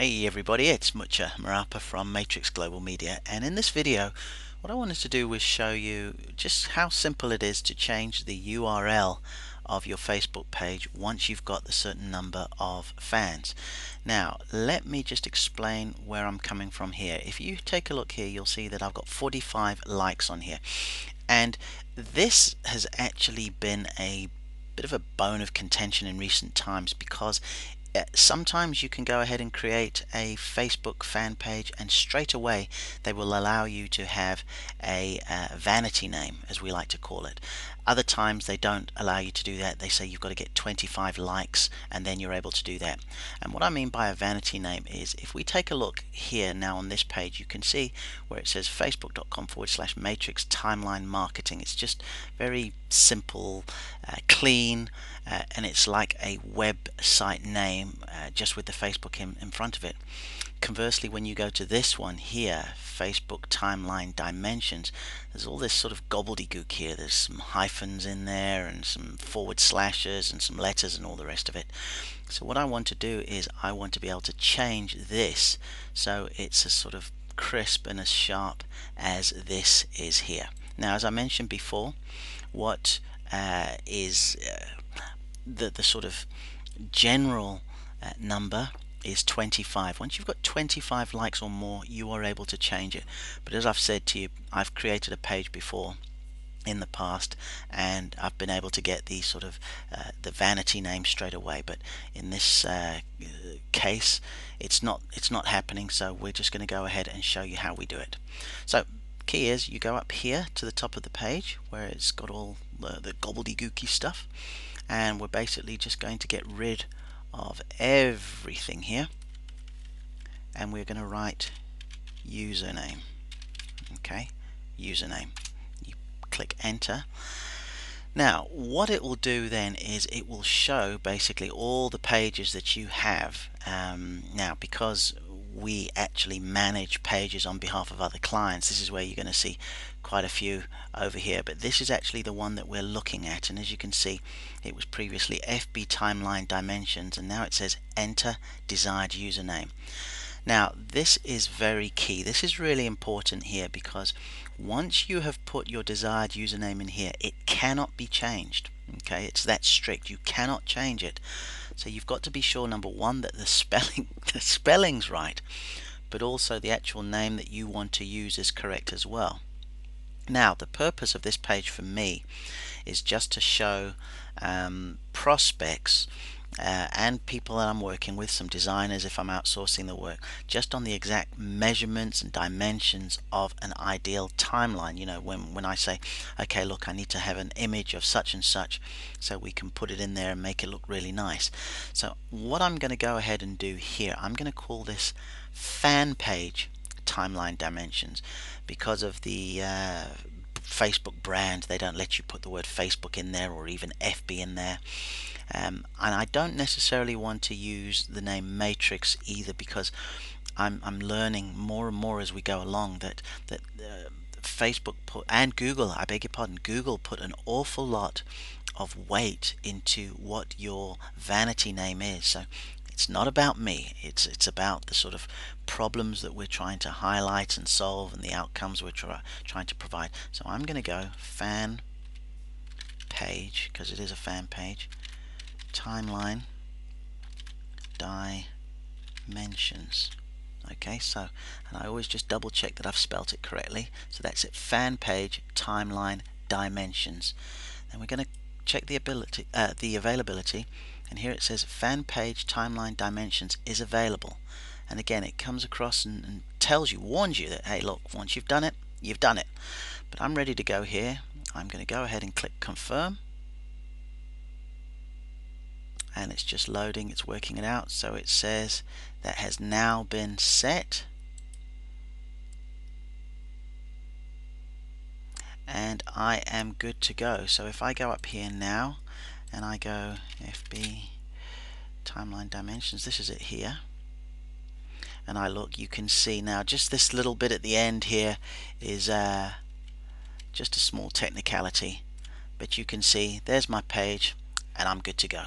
Hey everybody, it's Mucha Marapa from Matrix Global Media, and in this video what I wanted to do was show you just how simple it is to change the URL of your Facebook page once you've got the certain number of fans. Now let me just explain where I'm coming from here. If you take a look here, you'll see that I've got 45 likes on here, and this has actually been a bit of a bone of contention in recent times because sometimes you can go ahead and create a Facebook fan page and straight away they will allow you to have a vanity name, as we like to call it. Other times they don't allow you to do that. They say you've got to get 25 likes and then you're able to do that. And what I mean by a vanity name is, if we take a look here now on this page, you can see where it says facebook.com/matrix timeline marketing. It's just very simple, clean, and it's like a website name just with the Facebook in front of it. Conversely, when you go to this one here, Facebook Timeline Dimensions, there's all this sort of gobbledygook here. There's some hyphens in there and some forward slashes and some letters and all the rest of it. So what I want to do is I want to be able to change this so it's as sort of crisp and as sharp as this is here. Now, as I mentioned before, what is the sort of general number is 25. Once you've got 25 likes or more, you are able to change it. But as I've said to you, I've created a page before in the past and I've been able to get the sort of the vanity name straight away, but in this case it's not happening, so we're just going to go ahead and show you how we do it. So key is you go up here to the top of the page where it's got all the gobbledygooky stuff, and we're basically just going to get rid of everything here, and we're going to write username. Okay, username. You click enter. Now what it will do then is it will show basically all the pages that you have. Now because we actually manage pages on behalf of other clients, this is where you're going to see quite a few over here, but this is actually the one that we're looking at, and as you can see it was previously FB Timeline Dimensions, and now it says enter desired username. Now this is very key. This is really important here because once you have put your desired username in here, it cannot be changed. Okay, it's that strict. You cannot change it. So you've got to be sure, number one, that the spelling's right, but also the actual name that you want to use is correct as well. Now the purpose of this page for me is just to show prospects and people that I'm working with, some designers if I'm outsourcing the work, just on the exact measurements and dimensions of an ideal timeline. You know, when I say, okay, look, I need to have an image of such and such so we can put it in there and make it look really nice. So what I'm going to go ahead and do here, I'm going to call this fan page timeline dimensions. Because of the Facebook brand, they don't let you put the word Facebook in there or even FB in there. And I don't necessarily want to use the name Matrix either, because I'm learning more and more as we go along that Facebook put, and Google, I beg your pardon, Google put an awful lot of weight into what your vanity name is. So it's not about me, it's about the sort of problems that we're trying to highlight and solve and the outcomes we're trying to provide. So I'm going to go fan page, because it is a fan page, timeline dimensions. Okay, so, and I always just double check that I've spelt it correctly. So that's it, fan page timeline dimensions. Then we're going to check the availability, and here it says fan page timeline dimensions is available. And again, it comes across and tells you, warns you that, hey look, once you've done it, you've done it. But I'm ready to go here. I'm going to go ahead and click confirm, and it's just loading, it's working it out. So it says that has now been set, and I am good to go. So if I go up here now and I go FB timeline dimensions, this is it here, and I look, you can see now just this little bit at the end here is just a small technicality, but you can see there's my page and I'm good to go.